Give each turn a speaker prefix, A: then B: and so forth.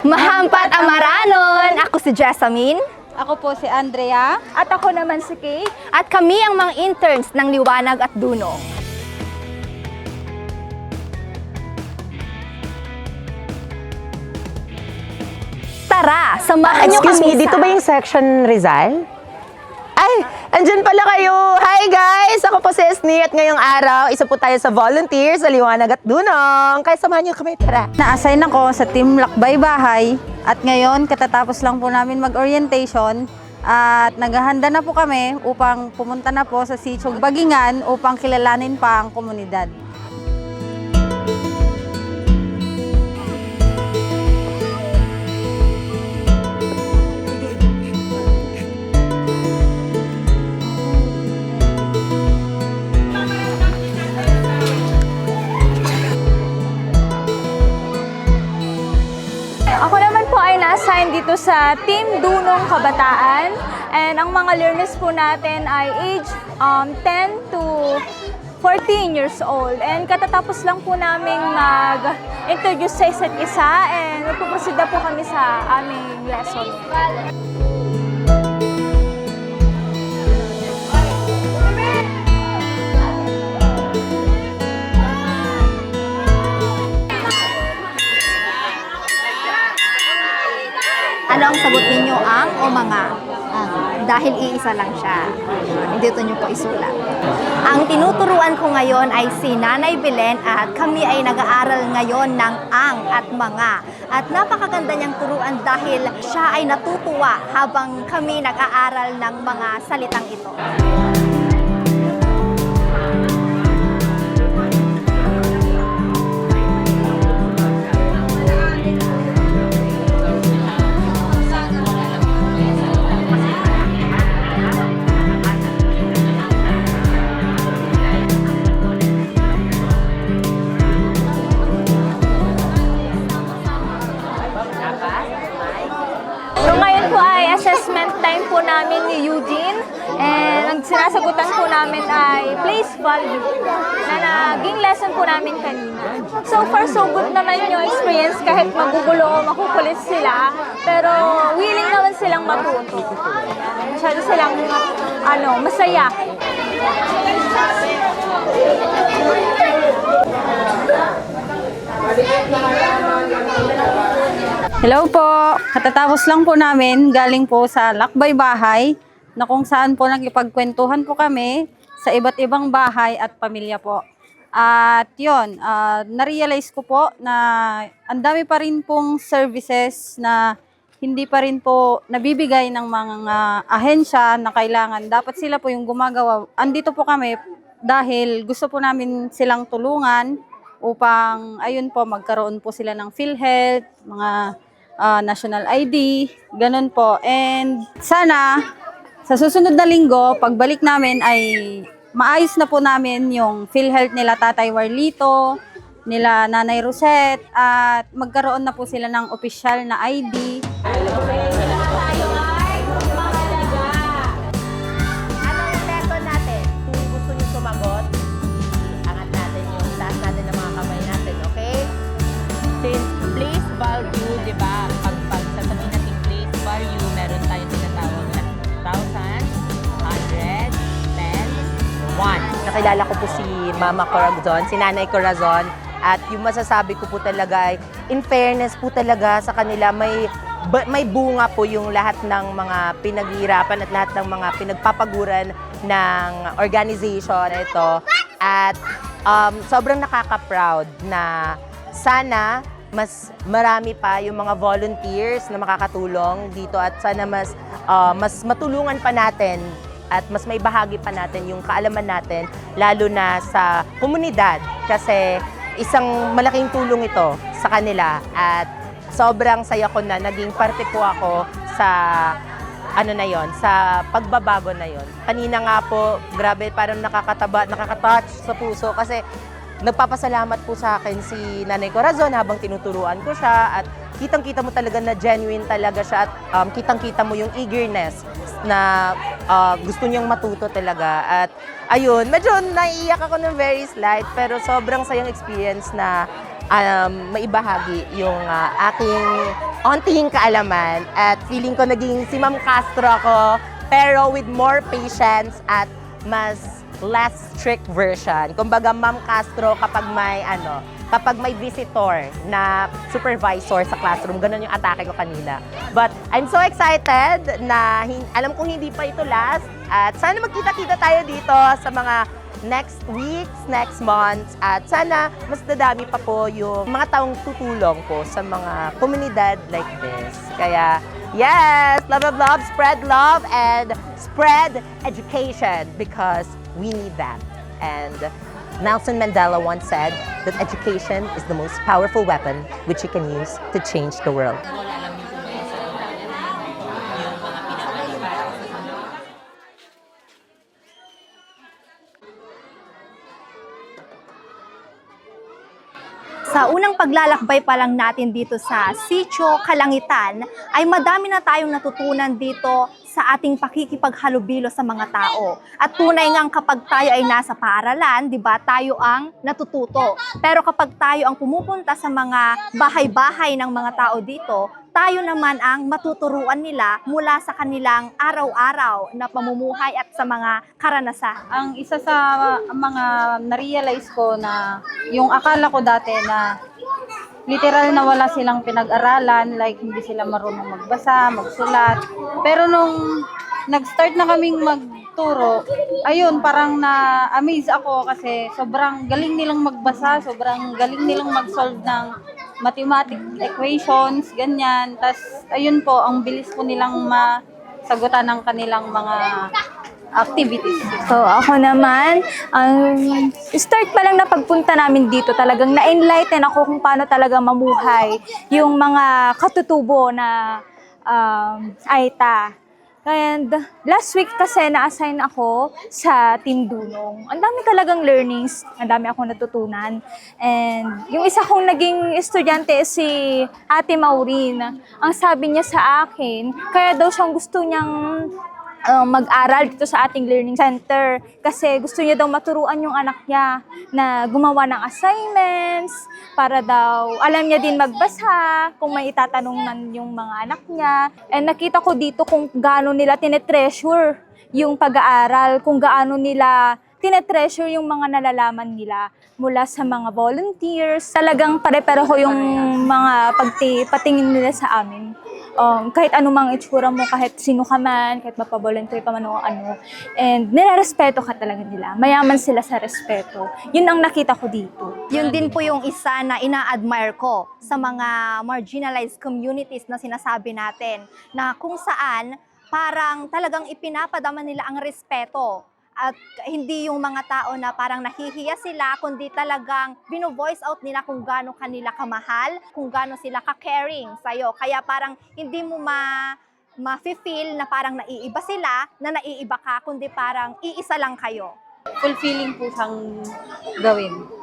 A: Mahampat Amaranon! Ako si Jessamine.
B: Ako po si Andrea.
A: At ako naman si Kay. At kami ang mga interns ng Liwanag at Dunong. Tara, samahan niyo
C: Excuse
A: kami
C: me, dito ba yung section Rizal? Ay, andyan pala kayo. Hi guys! Ako po si Esni at ngayong araw, isa po tayo sa volunteers sa Liwanag at Dunong. Kaya samahan niyo kami, tara.
B: Na-assign ako sa Team Lakbay Bahay at ngayon katatapos lang po namin mag-orientation at naghahanda na po kami upang pumunta na po sa Sitio Bagingan upang kilalanin pa ang komunidad.
A: Ako naman po ay na-assign dito sa Team Dunong Kabataan. And ang mga learners po natin ay age 10 to 14 years old. And katatapos lang po namin mag-introduce sa isa't isa and magpuprosida po kami sa aming lesson. Ano ang sagot ninyo, ang o mga? Dahil iisa lang siya. Dito nyo po isulat. Ang tinuturuan ko ngayon ay si Nanay Belen at kami ay nag-aaral ngayon ng ang at mga. At napakaganda niyang turuan dahil siya ay natutuwa habang kami nag-aaral ng mga salitang ito. So ngayon po ay assessment time po namin ni Eugene and ang sinasagutan po namin ay place value na naging lesson po namin kanina. So far so good naman yung experience kahit magugulo o makukulit sila pero willing naman silang matuto. Masyado silang masaya.
B: Hello po! Katatapos lang po namin galing po sa Lakbay Bahay na kung saan po nakipagkwentuhan po kami sa iba't ibang bahay at pamilya po. At yun, na-realize ko po na ang dami pa rin pong services na hindi pa rin po nabibigay ng mga ahensya na kailangan. Dapat sila po yung gumagawa. Andito po kami dahil gusto po namin silang tulungan upang ayun po magkaroon po sila ng PhilHealth, mga national ID, ganun po. And sana sa susunod na linggo, pagbalik namin ay maayos na po namin yung PhilHealth nila Tatay Warlito, nila Nanay Rosette, at magkaroon na po sila ng opisyal na ID.
C: Anong lesson natin? Kung gusto niyo sumagot, angat natin yung taas natin ng mga kamay natin, okay? Since place value, di ba? Pag sasabihin natin place value, meron tayong tinatawag na 1,000, 100, 10, 1. Nakilala ko po si Mama Corazon, si Nanay Corazon. At yung masasabi ko po talaga ay, in fairness po talaga sa kanila, may bunga po yung lahat ng mga pinaghihirapan at lahat ng mga pinagpapaguran ng organization na ito. At sobrang nakaka-proud na sana mas marami pa yung mga volunteers na makakatulong dito at sana mas matulungan pa natin at mas may bahagi pa natin yung kaalaman natin lalo na sa komunidad kasi isang malaking tulong ito sa kanila at sobrang saya ko na naging parte po ako sa sa pagbabago na yon. Kanina nga po, grabe, parang nakaka-touch sa puso kasi nagpapasalamat po sa akin si Nanay Corazon habang tinuturuan ko siya at kitang-kita mo talaga na genuine talaga siya at kitang-kita mo yung eagerness na gusto niyang matuto talaga. At ayun, medyo naiiyak ako ng very slight pero sobrang sayang experience na maibahagi yung aking onting kaalaman at feeling ko naging si Ma'am Castro ako pero with more patience at mas less strict version. Kumbaga Ma'am Castro kapag may visitor na supervisor sa classroom, ganun yung atake ko kanina. But I'm so excited na alam kong hindi pa ito last at sana magkita-kita tayo dito sa mga next weeks, next months at sana mas dadami pa po yung mga taong tutulong po sa mga komunidad like this. Kaya yes, love, love, and spread education because we need that. And Nelson Mandela once said that education is the most powerful weapon which you can use to change the world.
A: Sa unang paglalakbay pa lang natin dito sa Sitio Kalangitan, ay madami na tayong natutunan dito sa ating pakikipaghalubilo sa mga tao. At tunay ngang kapag tayo ay nasa paaralan, di ba, tayo ang natututo. Pero kapag tayo ang pumupunta sa mga bahay-bahay ng mga tao dito, tayo naman ang matuturuan nila mula sa kanilang araw-araw na pamumuhay at sa mga karanasan.
B: Ang isa sa mga na-realize ko na yung akala ko dati na literal na wala silang pinag-aralan, like hindi sila marunong magbasa, magsulat. Pero nung nag-start na kaming magturo, ayun, parang na-amaze ako kasi sobrang galing nilang magbasa, sobrang galing nilang mag-solve ng mathematic equations, ganyan. Tapos, ayun po, ang bilis po nilang masagutan ng kanilang mga activities.
A: So ako naman, start pa lang na pagpunta namin dito, talagang na-enlighten ako kung paano talaga mamuhay yung mga katutubo na Aita. And last week kasi na-assign ako sa Tindunong. Ang dami talagang learnings, ang dami akong natutunan. And yung isa kong naging estudyante si Ate Maureen. Ang sabi niya sa akin, kaya daw siyang gusto niyang mag-aral dito sa ating learning center kasi gusto niya daw maturuan yung anak niya na gumawa ng assignments para daw alam niya din magbasa kung may itatanong man yung mga anak niya. And nakita ko dito kung gaano nila tinetreasure yung pag-aaral, kung gaano nila tinetreasure yung mga nalalaman nila mula sa mga volunteers. Talagang pare-pareho yung mga patingin nila sa amin. Kahit anumang itsura mo, kahit sino ka man, kahit mapavolunteer ka man o ano, and nilarespeto ka talaga nila. Mayaman sila sa respeto. Yun ang nakita ko dito. Yun din po yung isa na ina-admire ko sa mga marginalized communities na sinasabi natin, na kung saan parang talagang ipinapadama nila ang respeto. At hindi yung mga tao na parang nahihiya sila, kundi talagang bino-voice out nila kung gaano kanila kamahal, kung gaano sila ka-caring sa'yo. Kaya parang hindi mo ma-feel na parang naiiba sila, na naiiba ka, kundi parang iisa lang kayo.
B: Fulfilling po siyang gawin.